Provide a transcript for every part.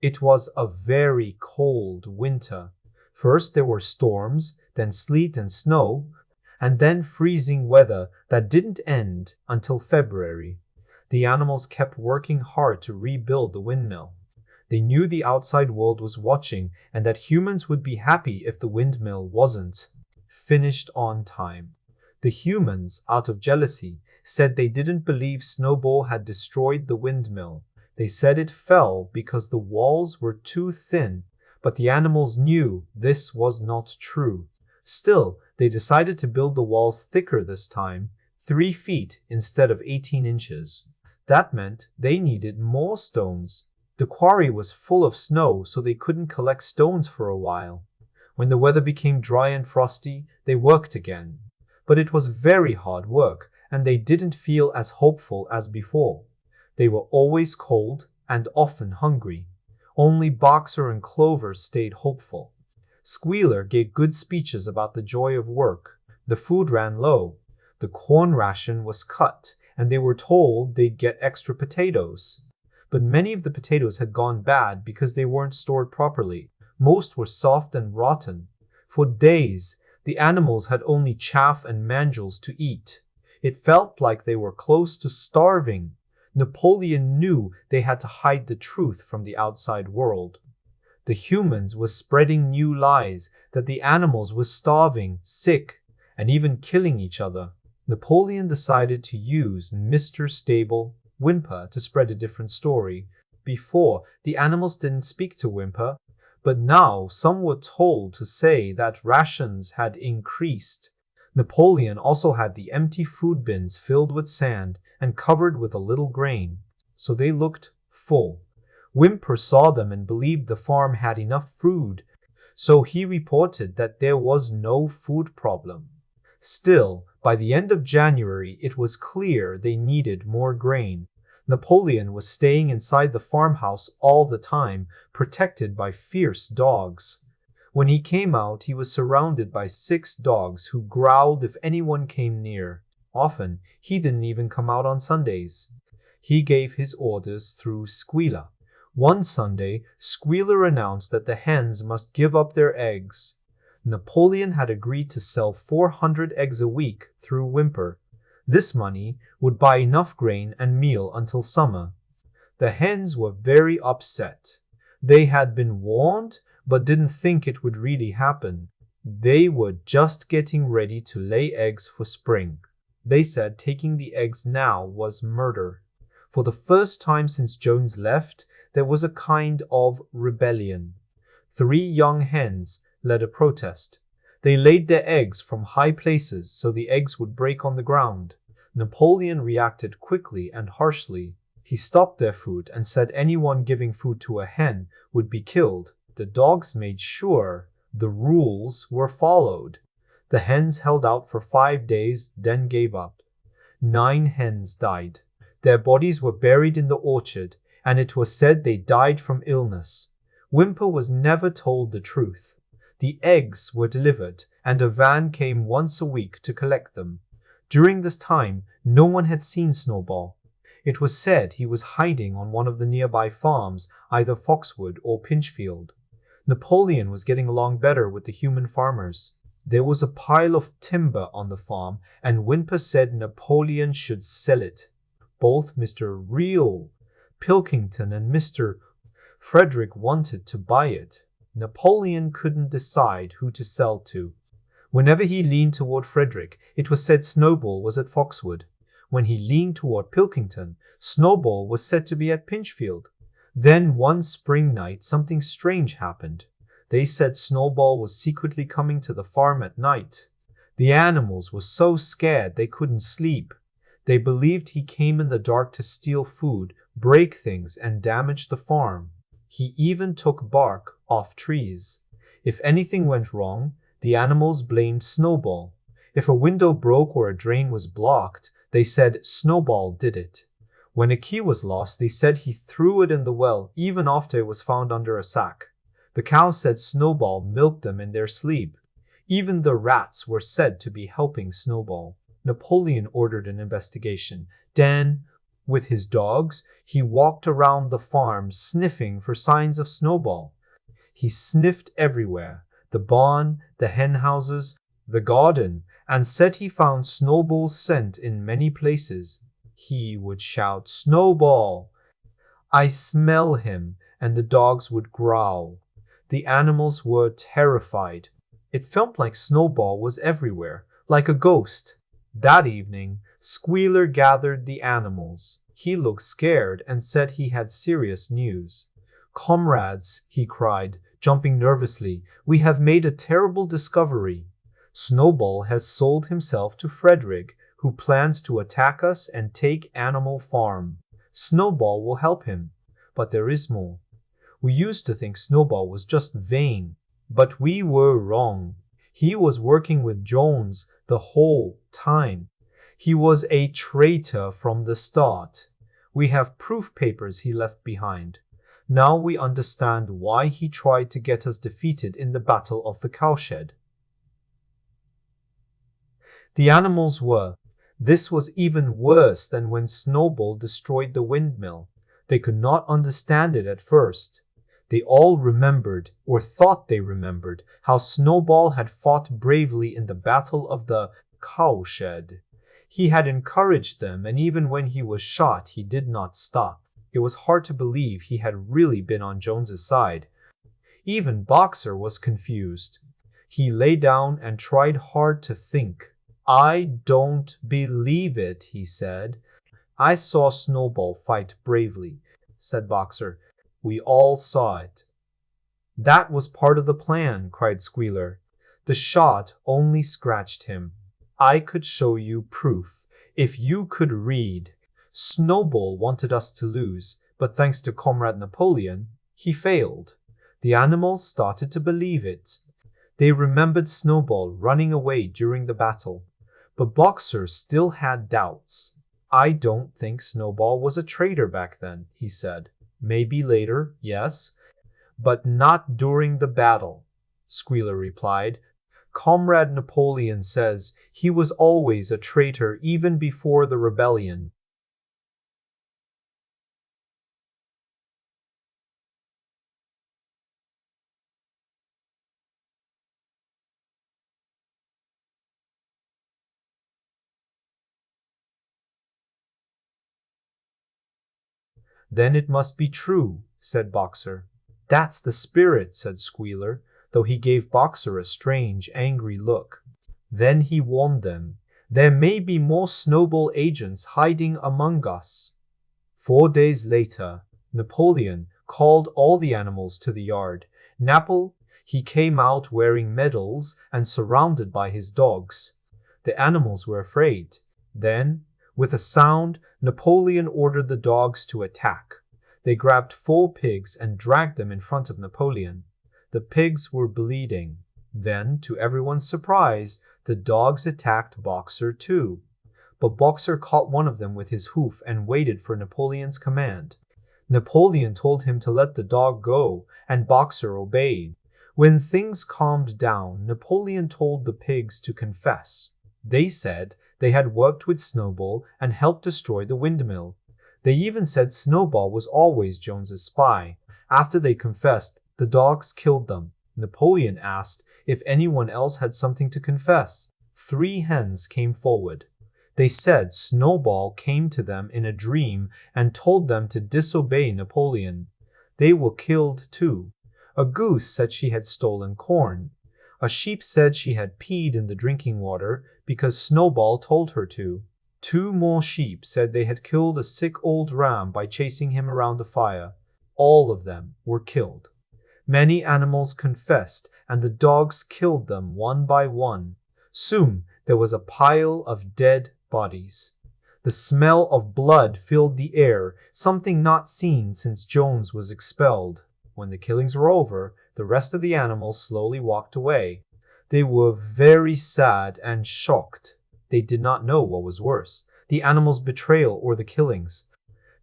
It was a very cold winter. First there were storms, then sleet and snow, and then freezing weather that didn't end until February. The animals kept working hard to rebuild the windmill. They knew the outside world was watching and that humans would be happy if the windmill wasn't finished on time. The humans, out of jealousy, said they didn't believe Snowball had destroyed the windmill. They said it fell because the walls were too thin, but the animals knew this was not true. Still, they decided to build the walls thicker this time, 3 feet instead of 18 inches. That meant they needed more stones. The quarry was full of snow, so they couldn't collect stones for a while. When the weather became dry and frosty, they worked again. But it was very hard work, and they didn't feel as hopeful as before. They were always cold and often hungry. Only Boxer and Clover stayed hopeful. Squealer gave good speeches about the joy of work. The food ran low. The corn ration was cut, and they were told they'd get extra potatoes. But many of the potatoes had gone bad because they weren't stored properly. Most were soft and rotten. For days, the animals had only chaff and mangels to eat. It felt like they were close to starving. Napoleon knew they had to hide the truth from the outside world. The humans were spreading new lies that the animals were starving, sick, and even killing each other. Napoleon decided to use Mr. Stable, Whymper, to spread a different story. Before, the animals didn't speak to Whymper, but now some were told to say that rations had increased. Napoleon also had the empty food bins filled with sand and covered with a little grain, so they looked full. Whymper saw them and believed the farm had enough food, so he reported that there was no food problem. Still, by the end of January, it was clear they needed more grain. Napoleon was staying inside the farmhouse all the time, protected by fierce dogs. When he came out, he was surrounded by 6 dogs who growled if anyone came near. Often, he didn't even come out on Sundays. He gave his orders through Squealer. One Sunday, Squealer announced that the hens must give up their eggs. Napoleon had agreed to sell 400 eggs a week through Whymper. This money would buy enough grain and meal until summer. The hens were very upset. They had been warned, but didn't think it would really happen. They were just getting ready to lay eggs for spring. They said taking the eggs now was murder. For the first time since Jones left, there was a kind of rebellion. 3 young hens led a protest. They laid their eggs from high places so the eggs would break on the ground. Napoleon reacted quickly and harshly. He stopped their food and said anyone giving food to a hen would be killed. The dogs made sure the rules were followed. The hens held out for 5 days, then gave up. 9 hens died. Their bodies were buried in the orchard, and it was said they died from illness. Whymper was never told the truth. The eggs were delivered, and a van came once a week to collect them. During this time, no one had seen Snowball. It was said he was hiding on one of the nearby farms, either Foxwood or Pinchfield. Napoleon was getting along better with the human farmers. There was a pile of timber on the farm, and Whymper said Napoleon should sell it. Both Mr. Real Pilkington and Mr. Frederick wanted to buy it. Napoleon couldn't decide who to sell to. Whenever he leaned toward Frederick, it was said Snowball was at Foxwood. When he leaned toward Pilkington, Snowball was said to be at Pinchfield. Then one spring night, something strange happened. They said Snowball was secretly coming to the farm at night. The animals were so scared they couldn't sleep. They believed he came in the dark to steal food, break things, and damage the farm. He even took bark off trees. If anything went wrong, the animals blamed Snowball. If a window broke or a drain was blocked, they said Snowball did it. When a key was lost, they said he threw it in the well even after it was found under a sack. The cows said Snowball milked them in their sleep. Even the rats were said to be helping Snowball. Napoleon ordered an investigation. Then, With his dogs, he walked around the farm sniffing for signs of Snowball. He sniffed everywhere, the barn, the hen houses, the garden, and said he found Snowball's scent in many places. He would shout, "Snowball! I smell him," and the dogs would growl. The animals were terrified. It felt like Snowball was everywhere, like a ghost. That evening, Squealer gathered the animals. He looked scared and said he had serious news. "Comrades," he cried, jumping nervously, "we have made a terrible discovery. Snowball has sold himself to Frederick, who plans to attack us and take Animal Farm. Snowball will help him. But there is more. We used to think Snowball was just vain, but we were wrong. He was working with Jones the whole time. He was a traitor from the start. We have proof papers he left behind. Now we understand why he tried to get us defeated in the Battle of the Cowshed." The animals were. This was even worse than when Snowball destroyed the windmill. They could not understand it at first. They all remembered, or thought they remembered, how Snowball had fought bravely in the Battle of the Cowshed. He had encouraged them, and even when he was shot, he did not stop. It was hard to believe he had really been on Jones's side. Even Boxer was confused. He lay down and tried hard to think. "I don't believe it," he said. "I saw Snowball fight bravely," said Boxer. "We all saw it." "That was part of the plan," cried Squealer. "The shot only scratched him. I could show you proof, if you could read. Snowball wanted us to lose, but thanks to Comrade Napoleon, he failed." The animals started to believe it. They remembered Snowball running away during the battle. But Boxer still had doubts. "I don't think Snowball was a traitor back then," he said. "Maybe later, yes, but not during the battle," Squealer replied. "Comrade Napoleon says he was always a traitor even before the rebellion." "Then it must be true," said Boxer. "That's the spirit," said Squealer, though he gave Boxer a strange, angry look. Then he warned them, "There may be more Snowball agents hiding among us." 4 days later, Napoleon called all the animals to the yard. He came out wearing medals and surrounded by his dogs. The animals were afraid. Then, with a sound, Napoleon ordered the dogs to attack. They grabbed 4 pigs and dragged them in front of Napoleon. The pigs were bleeding. Then, to everyone's surprise, the dogs attacked Boxer too. But Boxer caught one of them with his hoof and waited for Napoleon's command. Napoleon told him to let the dog go, and Boxer obeyed. When things calmed down, Napoleon told the pigs to confess. They said they had worked with Snowball and helped destroy the windmill. They even said Snowball was always Jones's spy. After they confessed, the dogs killed them. Napoleon asked if anyone else had something to confess. 3 hens came forward. They said Snowball came to them in a dream and told them to disobey Napoleon. They were killed too. A goose said she had stolen corn. A sheep said she had peed in the drinking water because Snowball told her to. 2 more sheep said they had killed a sick old ram by chasing him around the fire. All of them were killed. Many animals confessed, and the dogs killed them one by one. Soon there was a pile of dead bodies. The smell of blood filled the air, something not seen since Jones was expelled. When the killings were over, the rest of the animals slowly walked away. They were very sad and shocked. They did not know what was worse, the animals' betrayal or the killings.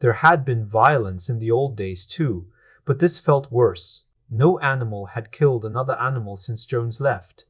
There had been violence in the old days too, but this felt worse. No animal had killed another animal since Jones left.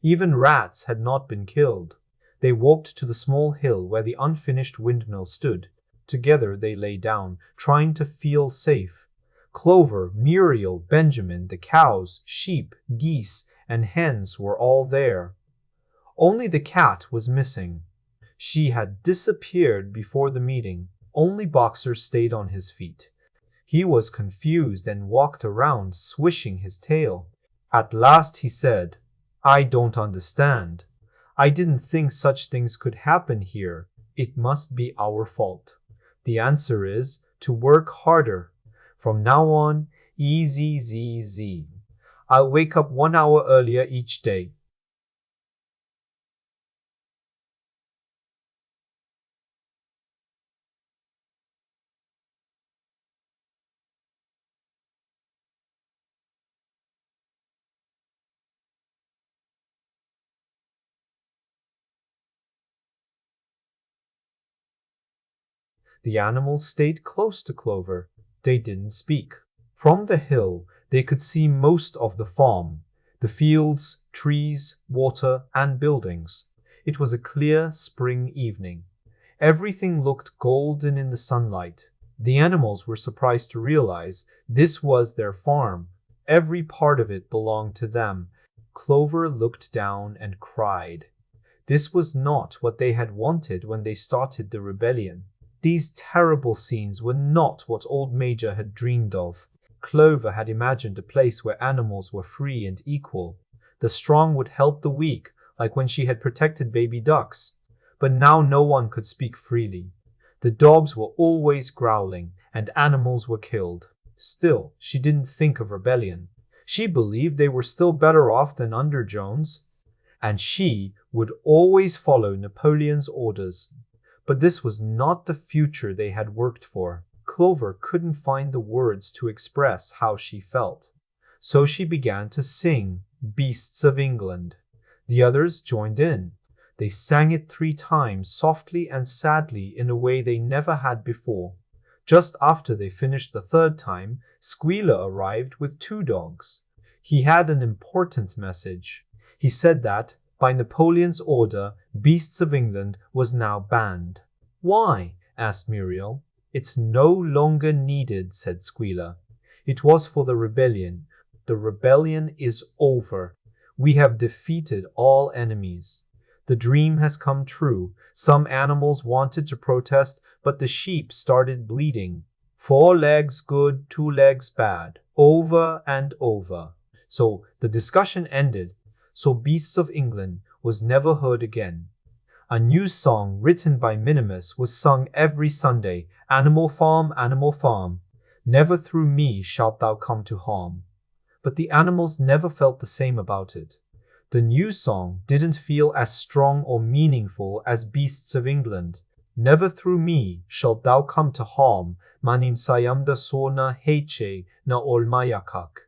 Even rats had not been killed. They walked to the small hill where the unfinished windmill stood. Together they lay down, trying to feel safe. Clover, Muriel, Benjamin, the cows, sheep, geese, and hens were all there. Only the cat was missing. She had disappeared before the meeting. Only Boxer stayed on his feet. He was confused and walked around, swishing his tail. At last he said, "I don't understand. I didn't think such things could happen here. It must be our fault. The answer is to work harder. From now on, easy, z. I'll wake up 1 hour earlier each day." The animals stayed close to Clover. They didn't speak. From the hill, they could see most of the farm, the fields, trees, water, and buildings. It was a clear spring evening. Everything looked golden in the sunlight. The animals were surprised to realize this was their farm. Every part of it belonged to them. Clover looked down and cried. This was not what they had wanted when they started the rebellion. These terrible scenes were not what Old Major had dreamed of. Clover had imagined a place where animals were free and equal. The strong would help the weak, like when she had protected baby ducks. But now no one could speak freely. The dogs were always growling, and animals were killed. Still, she didn't think of rebellion. She believed they were still better off than under Jones, and she would always follow Napoleon's orders. But this was not the future they had worked for. Clover couldn't find the words to express how she felt. So she began to sing Beasts of England. The others joined in. They sang it 3 times, softly and sadly, in a way they never had before. Just after they finished the 3rd time, Squealer arrived with 2 dogs. He had an important message. He said that, by Napoleon's order, Beasts of England was now banned. "Why?" asked Muriel. "It's no longer needed," said Squealer. "It was for the rebellion. The rebellion is over. We have defeated all enemies. The dream has come true. Some animals wanted to protest, but the sheep started bleeding. 4 legs good, 2 legs bad. Over and over." So the discussion ended. So Beasts of England was never heard again. A new song written by Minimus was sung every Sunday. Animal Farm, Animal Farm. Never through me shalt thou come to harm. But the animals never felt the same about it. The new song didn't feel as strong or meaningful as Beasts of England. Never through me shalt thou come to harm, manim sayamda sona heche na olmayakak.